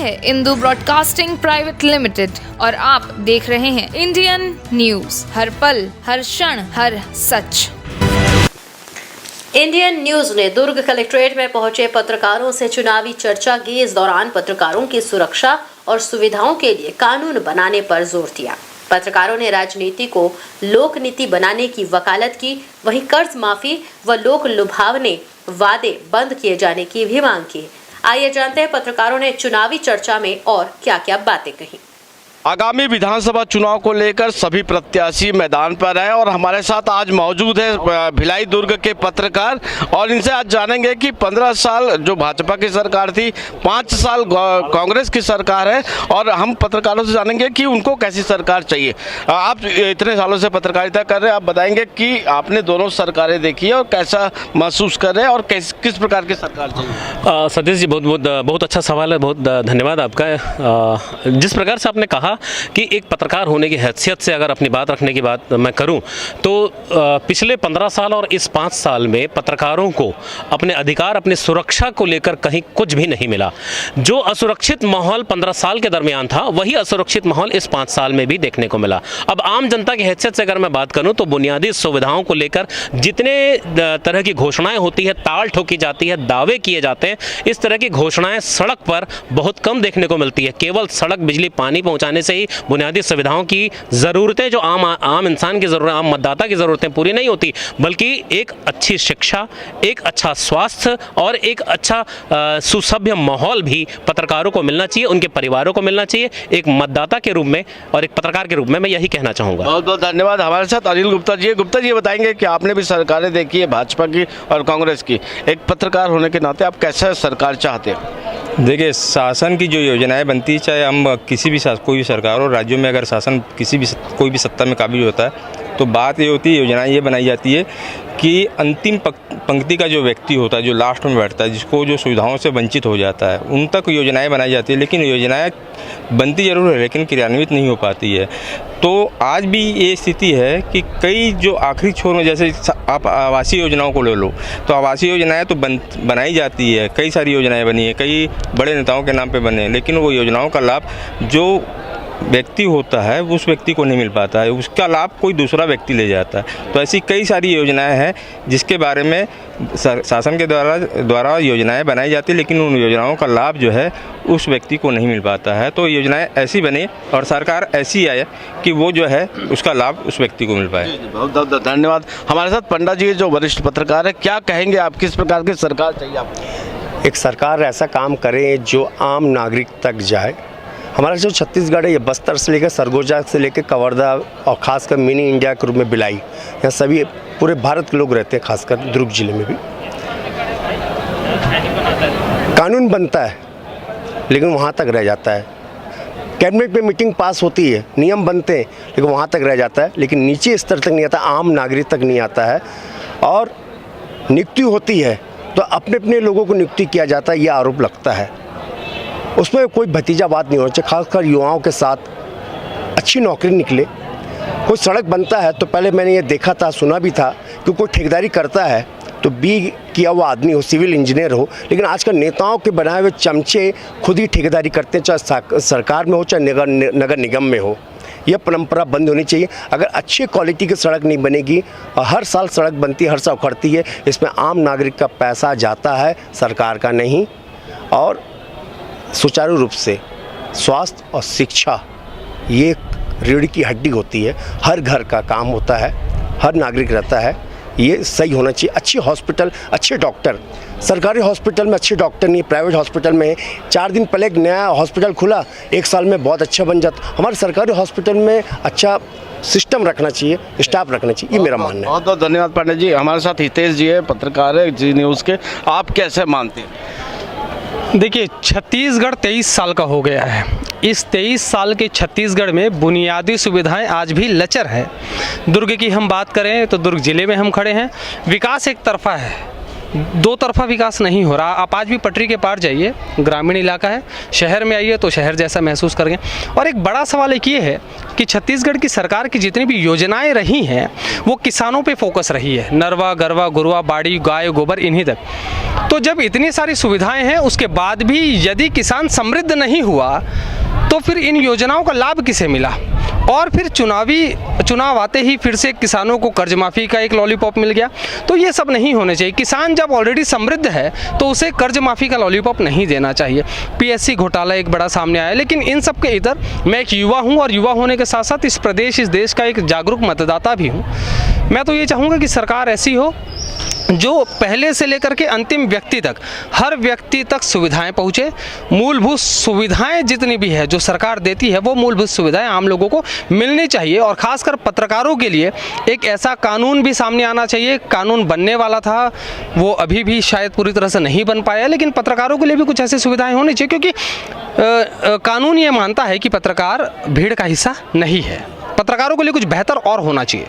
है Indu broadcasting private limited और आप देख रहे हैं इंडियन न्यूज, हर पल, हर क्षण, हर सच। इंडियन न्यूज ने दुर्ग कलेक्ट्रेट में पहुंचे पत्रकारों से चुनावी चर्चा की। इस दौरान पत्रकारों की सुरक्षा और सुविधाओं के लिए कानून बनाने पर जोर दिया। पत्रकारों ने राजनीति को लोक नीति बनाने की वकालत की, वहीं कर्ज माफी व लोक लुभावने वादे बंद किए जाने की भी मांग की। आइए जानते हैं पत्रकारों ने चुनावी चर्चा में और क्या-क्या बातें कही। आगामी विधानसभा चुनाव को लेकर सभी प्रत्याशी मैदान पर हैं और हमारे साथ आज मौजूद है भिलाई दुर्ग के पत्रकार और इनसे आज जानेंगे कि 15 साल जो भाजपा की सरकार थी, 5 साल कांग्रेस की सरकार है और हम पत्रकारों से जानेंगे कि उनको कैसी सरकार चाहिए। आप इतने सालों से पत्रकारिता कर रहे हैं, आप बताएंगे कि आपने दोनों सरकारें देखी है और कैसा महसूस कर रहे हैं और किस प्रकार की सरकार चाहिए। सतीश जी, बहुत अच्छा सवाल है, बहुत धन्यवाद आपका। जिस प्रकार से आपने कहा कि एक पत्रकार होने की हैसियत से अगर अपनी बात रखने की बात मैं करूं तो पिछले 15 साल और इस 5 साल में पत्रकारों को अपने अधिकार, अपनी सुरक्षा को लेकर कहीं कुछ भी नहीं मिला। जो असुरक्षित माहौल 15 साल के दरमियान था, वही असुरक्षित माहौल इस 5 साल में भी देखने को मिला। अब आम जनता की हैसियत से अगर मैं बात करूं तो बुनियादी सुविधाओं को लेकर जितने तरह की घोषणाएं होती है, ताल ठोकी जाती है, दावे किए जाते हैं, इस तरह की घोषणाएं सड़क पर बहुत कम देखने को मिलती है। केवल सड़क, बिजली, पानी पहुंचाने से ही बुनियादी सुविधाओं की ज़रूरतें, जो आम इंसान की ज़रूरत, आम मतदाता की ज़रूरतें पूरी नहीं होती, बल्कि एक अच्छी शिक्षा, एक अच्छा स्वास्थ्य और एक अच्छा सुसभ्य माहौल भी पत्रकारों को मिलना चाहिए, उनके परिवारों को मिलना चाहिए। एक मतदाता के रूप में और एक पत्रकार के रूप में मैं यही कहना चाहूँगा। बहुत बहुत धन्यवाद। हमारे साथ अनिल गुप्ता जी। गुप्ता जी, बताएंगे कि आपने भी सरकारें देखी है, भाजपा की और कांग्रेस की। एक पत्रकार होने के नाते आप कैसा सरकार चाहते हैं? देखिए, शासन की जो योजनाएं बनती है, चाहे हम किसी भी कोई भी सरकार हो, राज्यों में अगर शासन कोई भी सत्ता में काबिज होता है तो बात ये होती है, योजनाएं ये बनाई जाती है कि अंतिम पंक्ति का जो व्यक्ति होता है, जो लास्ट में बैठता है, जिसको जो सुविधाओं से वंचित हो जाता है, उन तक योजनाएं बनाई जाती है। लेकिन योजनाएं बनती जरूर है, लेकिन क्रियान्वित नहीं हो पाती है। तो आज भी ये स्थिति है कि कई जो आखिरी छोर में, जैसे आप आवासीय योजनाओं को ले लो, तो आवासीय योजनाएं तो बनाई जाती है, कई सारी योजनाएं बनी है, कई बड़े नेताओं के नाम पे बने हैं, लेकिन वो योजनाओं का लाभ जो व्यक्ति होता है उस व्यक्ति को नहीं मिल पाता है, उसका लाभ कोई दूसरा व्यक्ति ले जाता है। तो ऐसी कई सारी योजनाएं हैं जिसके बारे में शासन के द्वारा योजनाएं बनाई जाती है, लेकिन उन योजनाओं का लाभ जो है उस व्यक्ति को नहीं मिल पाता है। तो योजनाएं ऐसी बने और सरकार ऐसी आए कि वो जो है उसका लाभ उस व्यक्ति को मिल पाए। बहुत बहुत धन्यवाद। हमारे साथ पंडा जी जो वरिष्ठ पत्रकार है, क्या कहेंगे आप, किस प्रकार की सरकार चाहिए आपको? एक सरकार ऐसा काम करे जो आम नागरिक तक जाए। हमारा जो छत्तीसगढ़ है, ये बस्तर से लेकर सरगोजा से लेकर कवर्धा और खासकर मिनी इंडिया के रूप में भिलाई, यहाँ सभी पूरे भारत के लोग रहते हैं, खासकर दुर्ग जिले में भी। कानून बनता है लेकिन वहाँ तक रह जाता है। कैबिनेट में मीटिंग पास होती है, नियम बनते हैं, लेकिन वहाँ तक रह जाता है, लेकिन नीचे स्तर तक नहीं आता, आम नागरिक तक नहीं आता है। और नियुक्ति होती है तो अपने अपने लोगों को नियुक्ति किया जाता है, यह आरोप लगता है। उसमें कोई भतीजावाद नहीं होना चाहिए। खासकर युवाओं के साथ अच्छी नौकरी निकले। कोई सड़क बनता है तो पहले मैंने ये देखा था, सुना भी था कि कोई ठेकेदारी करता है तो बी किया हुआ आदमी हो, सिविल इंजीनियर हो, लेकिन आजकल नेताओं के बनाए हुए चमचे खुद ही ठेकेदारी करते हैं, चाहे सरकार में हो चाहे नगर निगम में हो। यह परंपरा बंद होनी चाहिए। अगर अच्छी क्वालिटी की सड़क नहीं बनेगी और हर साल सड़क बनती है, हर साल उखड़ती है, इसमें आम नागरिक का पैसा जाता है, सरकार का नहीं। और सुचारू रूप से स्वास्थ्य और शिक्षा ये रीढ़ की हड्डी होती है, हर घर का काम होता है, हर नागरिक रहता है, ये सही होना चाहिए। अच्छी हॉस्पिटल, अच्छे डॉक्टर, सरकारी हॉस्पिटल में अच्छे डॉक्टर नहीं, प्राइवेट हॉस्पिटल में 4 दिन पहले एक नया हॉस्पिटल खुला, 1 साल में बहुत अच्छा बन जाता। हमारे सरकारी हॉस्पिटल में अच्छा सिस्टम रखना चाहिए, स्टाफ रखना चाहिए, ये मेरा मानना है। बहुत बहुत धन्यवाद पंडित जी। हमारे साथ हितेश जी है, पत्रकार है जी न्यूज़ के। आप कैसे मानते हैं? देखिए, छत्तीसगढ़ 23 साल का हो गया है। इस 23 साल के छत्तीसगढ़ में बुनियादी सुविधाएं आज भी लचर है। दुर्ग की हम बात करें तो दुर्ग जिले में हम खड़े हैं, विकास एक तरफा है, दो तरफा विकास नहीं हो रहा। आप आज भी पटरी के पार जाइए, ग्रामीण इलाका है, शहर में आइए तो शहर जैसा महसूस करेंगे। और एक बड़ा सवाल एक ये है कि छत्तीसगढ़ की सरकार की जितनी भी योजनाएं रही हैं वो किसानों पे फोकस रही है, नरवा गरवा गुरवा बाड़ी गाय गोबर इन्हीं तक। तो जब इतनी सारी सुविधाएं हैं उसके बाद भी यदि किसान समृद्ध नहीं हुआ तो फिर इन योजनाओं का लाभ किसे मिला? और फिर चुनाव आते ही फिर से किसानों को कर्ज माफ़ी का एक लॉलीपॉप मिल गया। तो ये सब नहीं होने चाहिए। किसान जब ऑलरेडी समृद्ध है तो उसे कर्ज माफ़ी का लॉलीपॉप नहीं देना चाहिए। पीएससी घोटाला एक बड़ा सामने आया, लेकिन इन सब के इधर मैं एक युवा हूँ और युवा होने के साथ साथ इस प्रदेश इस देश का एक जागरूक मतदाता भी हूँ। मैं तो ये चाहूँगा कि सरकार ऐसी हो जो पहले से लेकर के अंतिम व्यक्ति तक, हर व्यक्ति तक सुविधाएं पहुँचे। मूलभूत सुविधाएं जितनी भी है जो सरकार देती है वो मूलभूत सुविधाएं आम लोगों को मिलनी चाहिए। और ख़ासकर पत्रकारों के लिए एक ऐसा कानून भी सामने आना चाहिए। कानून बनने वाला था, वो अभी भी शायद पूरी तरह से नहीं बन पाया, लेकिन पत्रकारों के लिए भी कुछ ऐसी सुविधाएँ होनी चाहिए, क्योंकि कानून ये मानता है कि पत्रकार भीड़ का हिस्सा नहीं है। पत्रकारों के लिए कुछ बेहतर और होना चाहिए।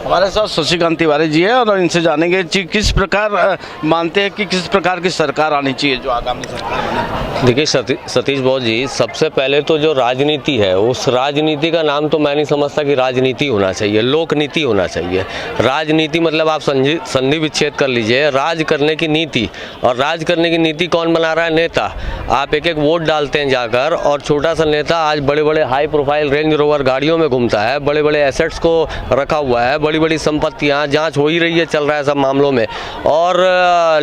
हमारे साथ शशिकांत तिवारी जी है और इनसे जानेंगे कि किस प्रकार मानते हैं कि किस प्रकार की सरकार आनी चाहिए जो आगामी सरकार बने। देखिए सतीश बहुत जी, सबसे पहले तो जो राजनीति है उस राजनीति का नाम तो मैं नहीं समझता कि राजनीति होना चाहिए, लोक नीति होना चाहिए। राजनीति मतलब आप संधि विच्छेद कर लीजिए, राज करने की नीति। और राज करने की नीति कौन बना रहा है? नेता। आप एक एक वोट डालते हैं जाकर, और छोटा सा नेता आज बड़े बड़े हाई प्रोफाइल रेंज रोवर गाड़ियों में घूमता है, बड़े बड़े एसेट्स को रखा हुआ है, बड़ी बड़ी संपत्तियां, जांच हो ही रही है, चल रहा है सब मामलों में। और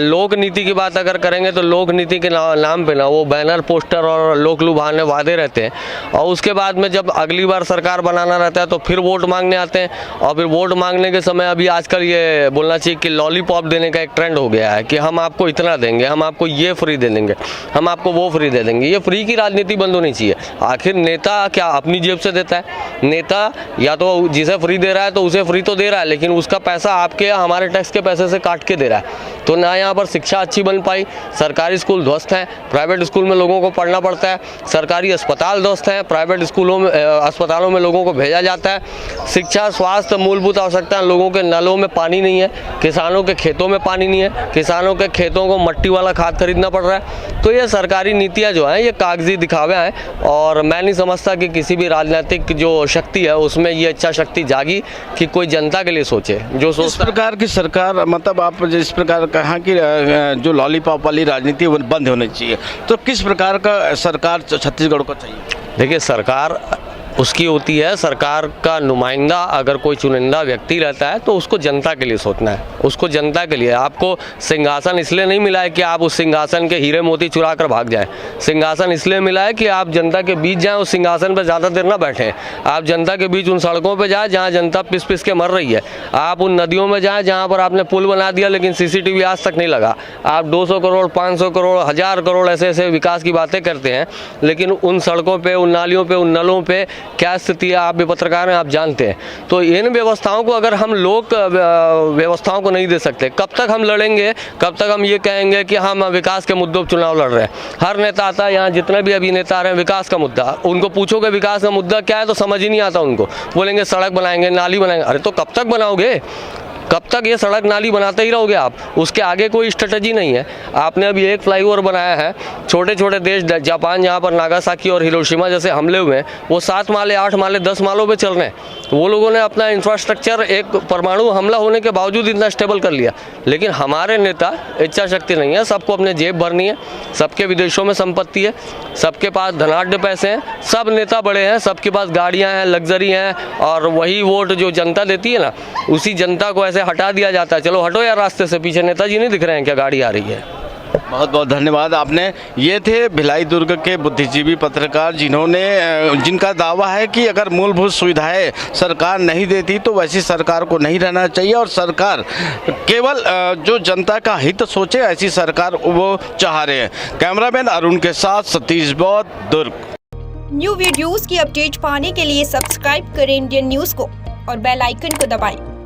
लोक नीति की बात अगर करेंगे तो लोक नीति के नाम पे ना वो बैनर पोस्टर और लोक लुभाने वादे रहते हैं, और उसके बाद में जब अगली बार सरकार बनाना रहता है तो फिर वोट मांगने आते हैं। और फिर वोट मांगने के समय अभी आजकल ये बोलना चाहिए कि लॉलीपॉप देने का एक ट्रेंड हो गया है कि हम आपको इतना देंगे, हम आपको ये फ्री दे देंगे, हम आपको वो फ्री दे देंगे। ये फ्री की राजनीति बंद होनी चाहिए। आखिर नेता क्या अपनी जेब से देता है? नेता या तो जिसे फ्री दे रहा है तो उसे फ्री तो दे रहा है, लेकिन उसका पैसा आपके हमारे टैक्स के पैसे से काट के दे रहा है। तो ना यहाँ पर शिक्षा अच्छी बन पाई, सरकारी स्कूल ध्वस्त हैं, प्राइवेट स्कूल में लोगों को पढ़ना पड़ता है, सरकारी अस्पताल ध्वस्त हैं, प्राइवेट स्कूलों में अस्पतालों में लोगों को भेजा जाता है। शिक्षा स्वास्थ्य मूलभूत आवश्यकता, लोगों के नलों में पानी नहीं है, किसानों के खेतों में पानी नहीं है, किसानों के खेतों को मट्टी वाला खाद खरीदना पड़ रहा है। तो ये सरकारी नीतियाँ जो हैं ये कागजी दिखावे हैं, और मैं नहीं समझता कि किसी भी राजनीतिक जो शक्ति है उसमें ये अच्छा शक्ति जागी कि कोई जनता के लिए सोचे। जो इस प्रकार की सरकार, मतलब आप जिस प्रकार कहा कि जो लॉलीपॉप वाली राजनीति बंद होनी चाहिए, तो किस प्रकार का सरकार छत्तीसगढ़ को चाहिए? देखिए, सरकार उसकी होती है, सरकार का नुमाइंदा अगर कोई चुनिंदा व्यक्ति रहता है तो उसको जनता के लिए सोचना है, उसको जनता के लिए। आपको सिंहासन इसलिए नहीं मिला है कि आप उस सिंहासन के हीरे मोती चुरा कर भाग जाएं। सिंहासन इसलिए मिला है कि आप जनता के बीच जाएं, उस सिंहासन पर ज़्यादा देर ना बैठें। आप जनता के बीच उन सड़कों पर जाएं जहाँ जनता पिस पिस के मर रही है। आप उन नदियों में जाएँ जहाँ पर आपने पुल बना दिया लेकिन CCTV आज तक नहीं लगा। आप 200 करोड़ 500 करोड़ 1000 करोड़ ऐसे ऐसे विकास की बातें करते हैं, लेकिन उन सड़कों पर, उन नालियों पर, उन नलों पर क्या स्थिति है? आप भी पत्रकार हैं, आप जानते हैं। तो इन व्यवस्थाओं को अगर हम लोग व्यवस्थाओं को नहीं दे सकते, कब तक हम लड़ेंगे? कब तक हम ये कहेंगे कि हम विकास के मुद्दों पर चुनाव लड़ रहे हैं? हर नेता आता है, यहाँ जितने भी अभी नेता आ रहे हैं, विकास का मुद्दा, उनको पूछोगे विकास का मुद्दा क्या है तो समझ ही नहीं आता उनको। बोलेंगे सड़क बनाएंगे, नाली बनाएंगे। अरे तो कब तक बनाओगे? कब तक ये सड़क नाली बनाते ही रहोगे आप? उसके आगे कोई स्ट्रेटजी नहीं है। आपने अभी एक फ्लाईओवर बनाया है, छोटे छोटे देश जापान जहाँ पर नागासाकी और हिरोशिमा जैसे हमले हुए हैं, वो 7 माले 8 माले 10 मालों पे चल रहे हैं। वो लोगों ने अपना इंफ्रास्ट्रक्चर एक परमाणु हमला होने के बावजूद इतना स्टेबल कर लिया। लेकिन हमारे नेता इच्छा शक्ति नहीं है, सबको अपने जेब भरनी है, सबके विदेशों में संपत्ति है, सबके पास धनाढ़ पैसे हैं, सब नेता बड़े हैं, सबके पास गाड़ियाँ हैं, लग्जरी हैं, और वही वोट जो जनता देती है ना, उसी जनता को ऐसे हटा दिया जाता है। चलो हटो यार रास्ते से, पीछे नेताजी नहीं दिख रहे हैं क्या? गाड़ी आ रही है। बहुत बहुत धन्यवाद। आपने ये थे भिलाई दुर्ग के बुद्धिजीवी पत्रकार जिनका दावा है कि अगर मूलभूत सुविधाएं सरकार नहीं देती तो वैसी सरकार को नहीं रहना चाहिए, और सरकार केवल जो जनता का हित सोचे ऐसी सरकार वो चाह रहे हैं। कैमरामैन अरुण के साथ सतीश बौद्ध, दुर्ग। न्यू वीडियोस की अपडेट पाने के लिए सब्सक्राइब करें इंडियन न्यूज को और बेल आइकन को दबाएं।